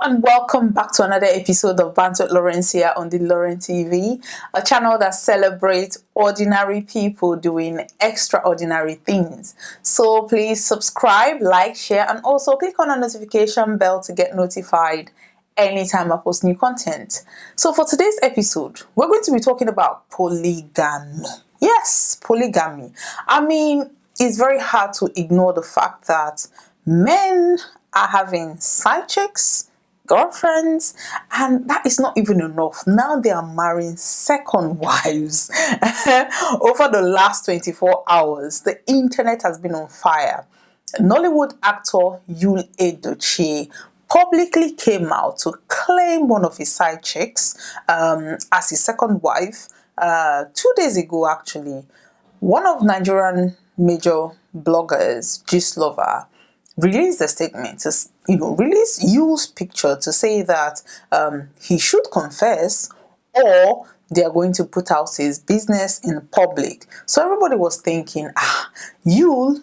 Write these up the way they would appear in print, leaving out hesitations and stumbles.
and welcome back to another episode of Bantz with Lawrencia on the Lawrencia TV, a channel that celebrates ordinary people doing extraordinary things. So please subscribe, like, share, and also click on the notification bell to get notified anytime I post new content. So for today's episode, we're going to be talking about polygamy. Yes, polygamy. I mean, it's very hard to ignore the fact that men are having side chicks, girlfriends, and that is not even enough. Now they are marrying second wives. Over the last 24 hours, the internet has been on fire. Nollywood actor Edochie publicly came out to claim one of his side chicks as his second wife 2 days ago, actually. One of Nigerian major bloggers, Gistlover, released a statement to, use picture to say that he should confess or they are going to put out his business in public. So everybody was thinking, you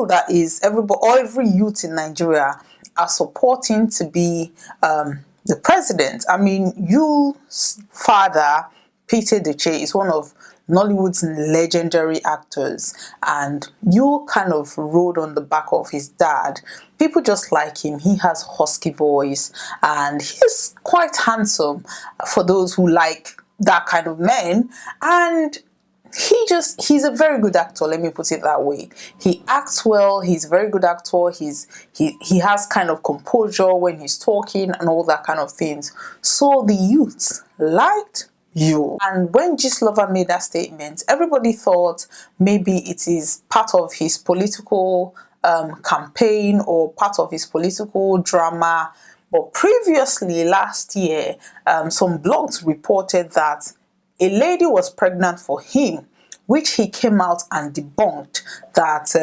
that is everybody, or every youth in Nigeria are supporting to be the president. I mean, Yule's father, Peter Edochie, is one of Nollywood's legendary actors, and Yule kind of rode on the back of his dad. People just like him. He has husky voice and he's quite handsome for those who like that kind of men, and he's a very good actor, let me put it that way. He acts well, he's a very good actor, he has kind of composure when he's talking and all that kind of things. So the youth liked you. And when Gistlover made that statement, everybody thought maybe it is part of his political campaign or part of his political drama. But previously, last year, some blogs reported that a lady was pregnant for him, which he came out and debunked, that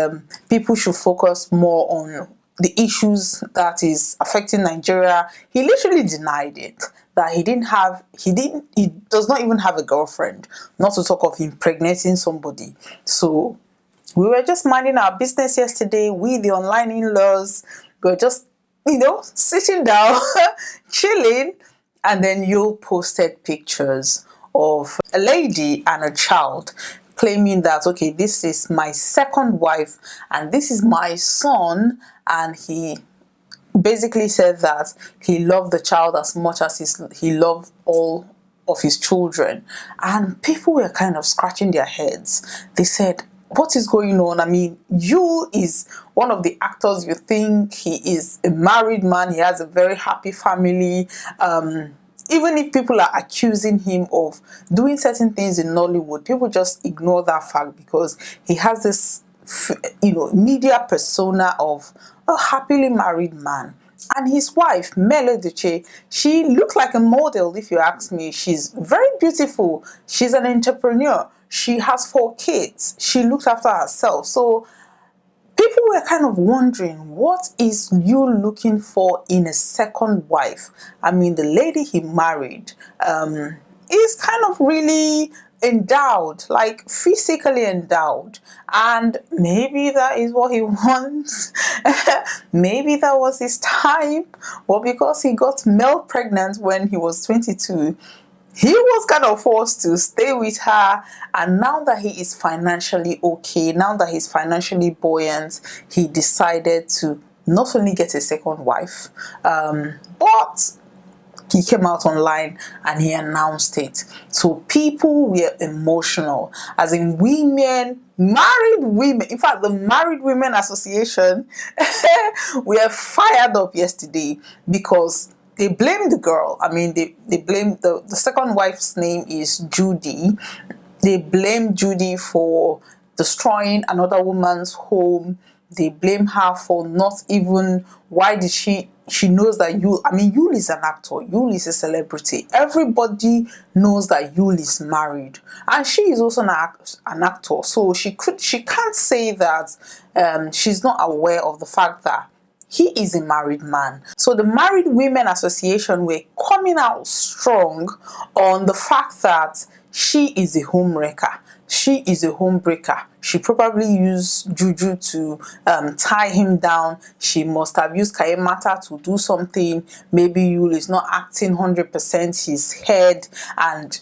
people should focus more on the issues that is affecting Nigeria. He literally denied it, that he does not even have a girlfriend, not to talk of impregnating somebody. So we were just minding our business yesterday. We, the online in-laws, were just, sitting down, chilling, and then you posted pictures of a lady and a child, claiming that, okay, this is my second wife and this is my son, and he basically said that he loved the child as much as he loved all of his children. And people were kind of scratching their heads. They said, what is going on? I mean, you is one of the actors, you think he is a married man, he has a very happy family. Even if people are accusing him of doing certain things in Nollywood, people just ignore that fact because he has this, media persona of a happily married man. And his wife, Edochie, she looks like a model, if you ask me. She's very beautiful. She's an entrepreneur. She has 4 kids. She looks after herself. So people were kind of wondering, what is you looking for in a second wife? I mean, the lady he married is kind of really endowed, like physically endowed, and maybe that is what he wants. Maybe that was his time, or because he got Mel pregnant when he was 22, he was kind of forced to stay with her. And now that he is financially okay, now that he's financially buoyant, he decided to not only get a second wife, but he came out online and he announced it. So people were emotional, as in women, married women. In fact, the Married Women Association were fired up yesterday because they blamed the girl. I mean, they blamed the second wife's name is Judy. They blamed Judy for destroying another woman's home. They blame her for not even, why did she knows that Yule is an actor, Yule is a celebrity. Everybody knows that Yule is married, and she is also an actor. So she can't say that she's not aware of the fact that he is a married man. So the Married Women Association were coming out strong on the fact that she is a homewrecker. she is a homebreaker. She probably used juju to tie him down. She must have used kayemata to do something. Maybe Yul is not acting 100% his head, and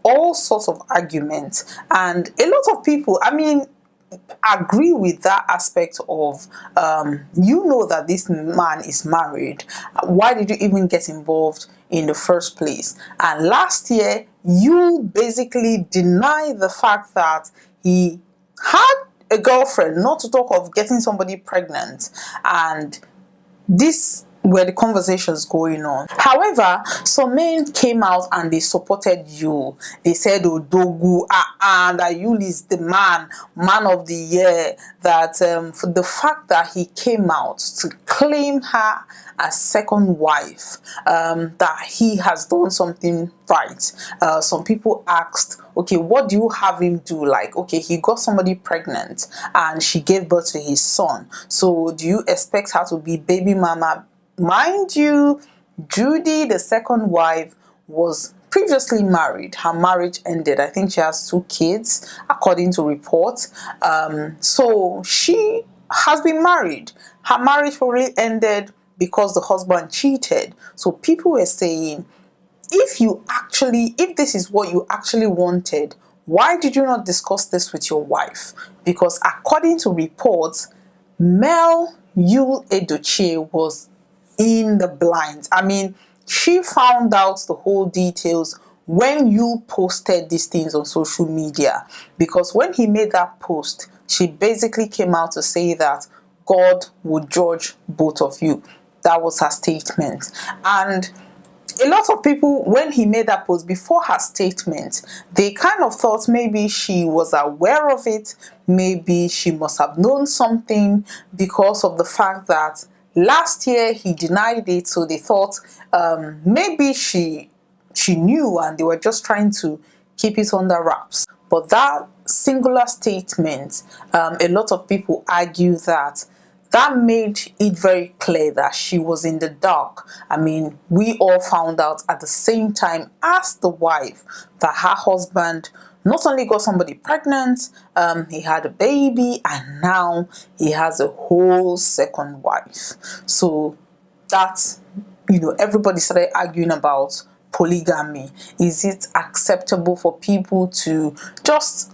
all sorts of arguments. And a lot of people, agree with that aspect of that this man is married. Why did you even get involved in the first place? And last year you basically denied the fact that he had a girlfriend, not to talk of getting somebody pregnant, and this were the conversations going on. However, some men came out and they supported Yul. They said, Odogu, that Yul is the man of the year. That for the fact that he came out to claim her as second wife, that he has done something right. Some people asked, okay, what do you have him do? Like, okay, he got somebody pregnant and she gave birth to his son. So do you expect her to be baby mama? Mind you, Judy, the second wife, was previously married. Her marriage ended. I think she has 2 kids, according to reports. So she has been married. Her marriage probably ended because the husband cheated. So people were saying, if this is what you actually wanted, why did you not discuss this with your wife? Because according to reports, Mel Yul Edochie was in the blinds. She found out the whole details when you posted these things on social media, because when he made that post, she basically came out to say that God would judge both of you. That was her statement. And a lot of people, when he made that post before her statement, they kind of thought maybe she was aware of it, maybe she must have known something, because of the fact that last year he denied it. So they thought maybe she knew and they were just trying to keep it under wraps. But that singular statement, a lot of people argue that made it very clear that she was in the dark. We all found out at the same time as the wife that her husband not only got somebody pregnant, he had a baby, and now he has a whole second wife. So that's, everybody started arguing about polygamy. Is it acceptable for people to just,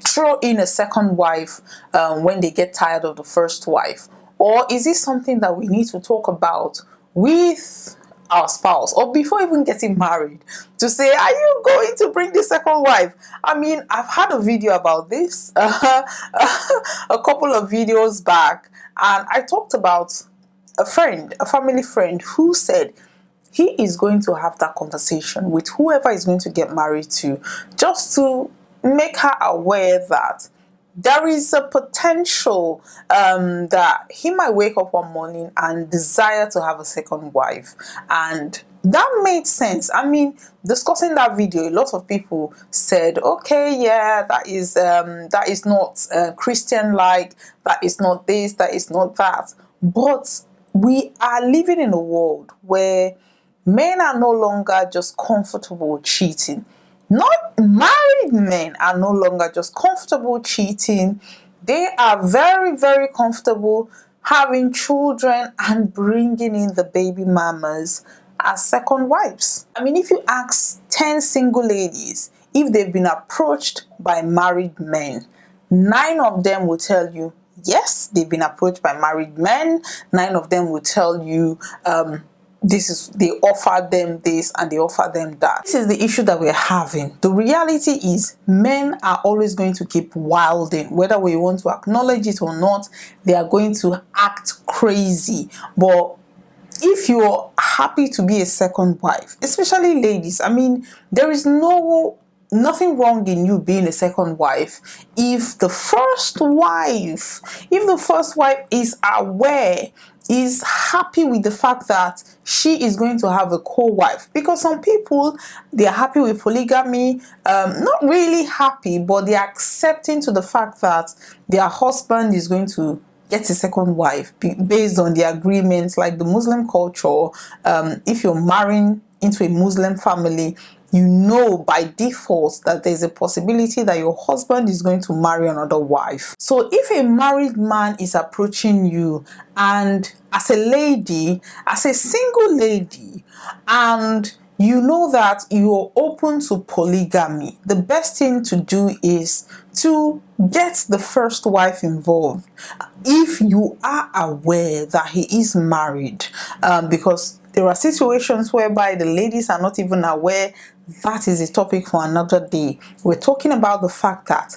throw in a second wife when they get tired of the first wife? Or is it something that we need to talk about with our spouse, or before even getting married, to say, are you going to bring the second wife? I've had a video about this a couple of videos back, and I talked about a family friend, who said he is going to have that conversation with whoever is going to get married to, just to make her aware that there is a potential that he might wake up one morning and desire to have a second wife. And that made sense. Discussing that video, a lot of people said, okay, yeah, that is not Christian-like, that is not this, that is not that. But we are living in a world where men are no longer just comfortable cheating. Not married men are no longer just comfortable cheating. They are very, very comfortable having children and bringing in the baby mamas as second wives. If you ask 10 single ladies if they've been approached by married men, 9 of them will tell you, yes, they've been approached by married men. 9 of them will tell you, they offer them this and they offer them that. This is the issue that we're having. The reality is, men are always going to keep wilding, whether we want to acknowledge it or not. They are going to act crazy. But if you're happy to be a second wife, especially ladies, there is nothing wrong in you being a second wife if the first wife is aware, is happy with the fact that she is going to have a co-wife. Because some people, they are happy with polygamy, not really happy, but they are accepting to the fact that their husband is going to get a second wife based on the agreements, like the Muslim culture. If you're marrying into a Muslim family, you know by default that there's a possibility that your husband is going to marry another wife. So if a married man is approaching you, and as a lady, as a single lady, and you know that you're open to polygamy, the best thing to do is to get the first wife involved if you are aware that he is married, because there are situations whereby the ladies are not even aware. That is a topic for another day. We're talking about the fact that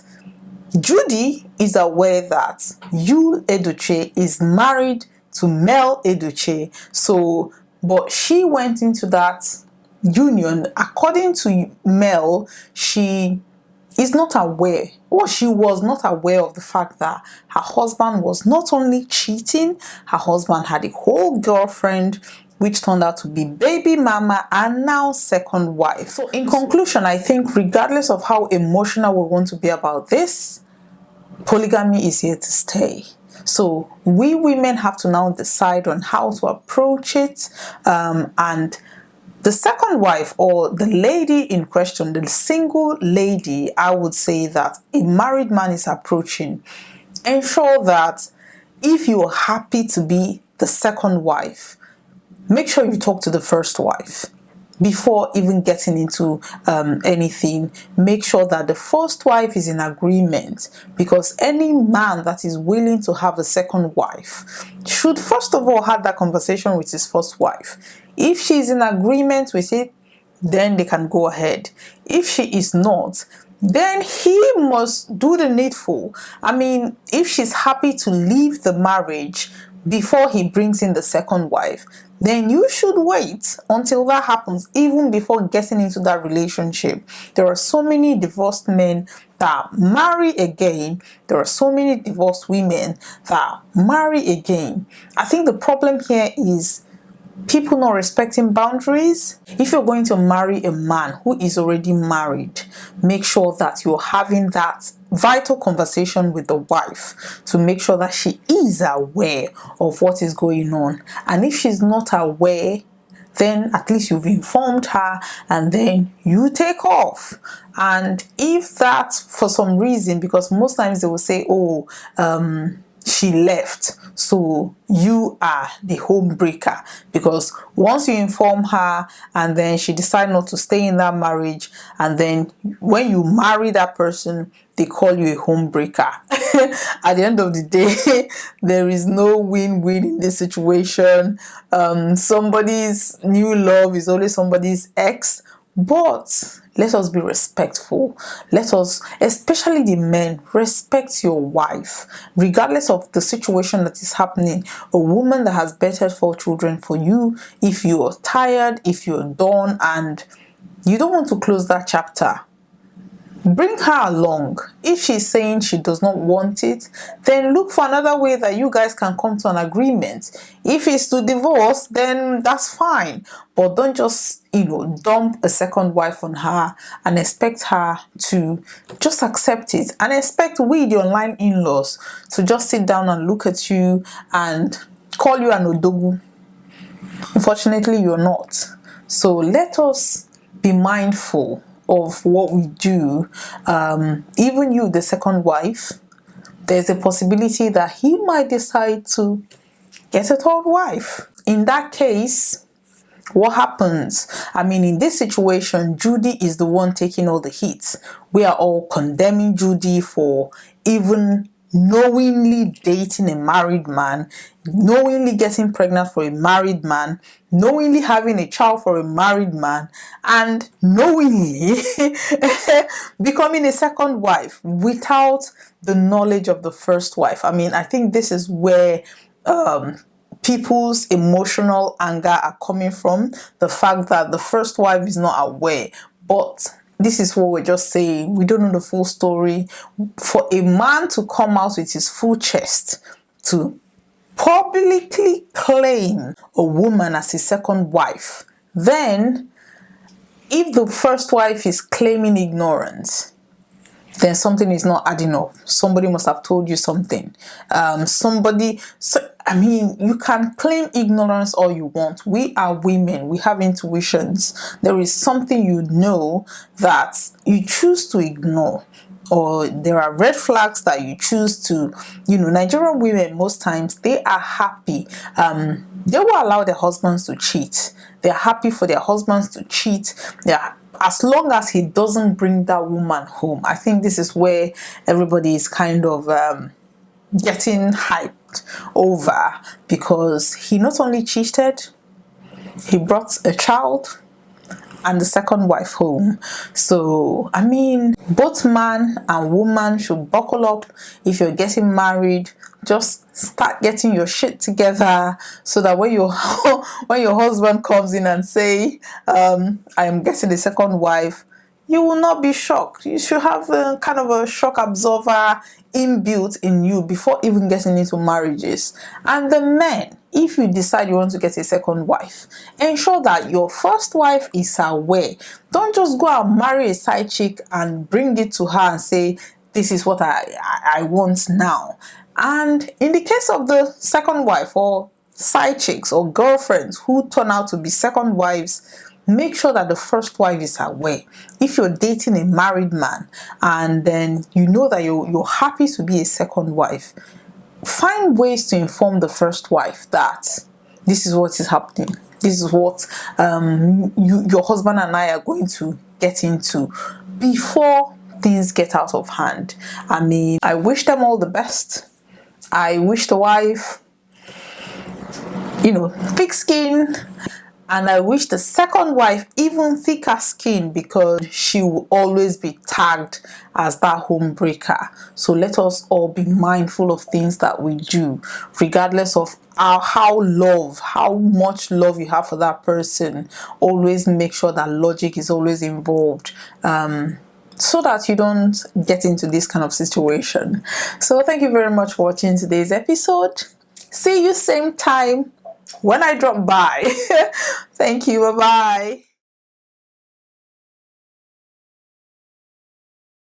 Judy is aware that you, Edochie, is married to Mel Edochie. So, but she went into that union. According to Mel, she is not aware, or she was not aware of the fact that her husband was not only cheating, her husband had a whole girlfriend, which turned out to be baby mama and now second wife. So in conclusion, I think regardless of how emotional we want to be about this, polygamy is here to stay. So we women have to now decide on how to approach it, and the second wife, or the lady in question, the single lady, I would say that a married man is approaching, ensure that if you're happy to be the second wife, make sure you talk to the first wife before even getting into anything. Make sure that the first wife is in agreement, because any man that is willing to have a second wife should first of all have that conversation with his first wife. If she is in agreement with it, then they can go ahead. If she is not, then he must do the needful. I mean, if she's happy to leave the marriage before he brings in the second wife, then you should wait until that happens, even before getting into that relationship. There are so many divorced men that marry again. There are so many divorced women that marry again. I think the problem here is people not respecting boundaries. If you're going to marry a man who is already married, make sure that you're having that vital conversation with the wife to make sure that she is aware of what is going on. And if she's not aware, then at least you've informed her, and then you take off. And if that for some reason, because most times they will say, oh, she left, so you are the home breaker, because once you inform her and then she decides not to stay in that marriage, and then when you marry that person, they call you a home breaker. At the end of the day, there is no win-win in this situation. Somebody's new love is always somebody's ex. But let us be respectful. Let us, especially the men, respect your wife, regardless of the situation that is happening. A woman that has bettered 4 children for you, if you're tired, if you're done, and you don't want to close that chapter, bring her along. If she's saying she does not want it, then look for another way that you guys can come to an agreement. If it's to divorce, then that's fine. But don't just, dump a second wife on her and expect her to just accept it, and expect we, the online in-laws, to just sit down and look at you and call you an odogu. Unfortunately, you're not. So let us be mindful of what we do. Even you, the second wife, there's a possibility that he might decide to get a third wife. In that case, what happens? I mean, in this situation, Judy is the one taking all the hits. We are all condemning Judy for even knowingly dating a married man, knowingly getting pregnant for a married man, knowingly having a child for a married man, and knowingly becoming a second wife without the knowledge of the first wife. I mean, I think this is where people's emotional anger are coming from, the fact that the first wife is not aware. But this is what we're just saying. We don't know the full story. For a man to come out with his full chest to publicly claim a woman as his second wife, then if the first wife is claiming ignorance, then something is not adding up. Somebody must have told you something. You can claim ignorance all you want. We are women. We have intuitions. There is something you know that you choose to ignore, or there are red flags that you choose to, Nigerian women, most times, they are happy. They will allow their husbands to cheat. They're happy for their husbands to cheat. As long as he doesn't bring that woman home. I think this is where everybody is kind of getting hyped over, because he not only cheated, he brought a child and the second wife home. So both man and woman should buckle up. If you're getting married, just start getting your shit together, so that when your husband comes in and say, I am getting a second wife, you will not be shocked. You should have a kind of a shock absorber inbuilt in you before even getting into marriages. And the men, if you decide you want to get a second wife, ensure that your first wife is aware. Don't just go and marry a side chick and bring it to her and say, this is what I want now. And in the case of the second wife, or side chicks or girlfriends who turn out to be second wives, make sure that the first wife is aware. If you're dating a married man and then you know that you're happy to be a second wife, find ways to inform the first wife that this is what is happening. This is what your husband and I are going to get into, before things get out of hand. I wish them all the best. I wish the wife, thick skin. And I wish the second wife even thicker skin, because she will always be tagged as that home breaker. So let us all be mindful of things that we do, regardless of how much love you have for that person. Always make sure that logic is always involved, so that you don't get into this kind of situation. So thank you very much for watching today's episode. See you same time when I drop by. Thank you. Bye-bye.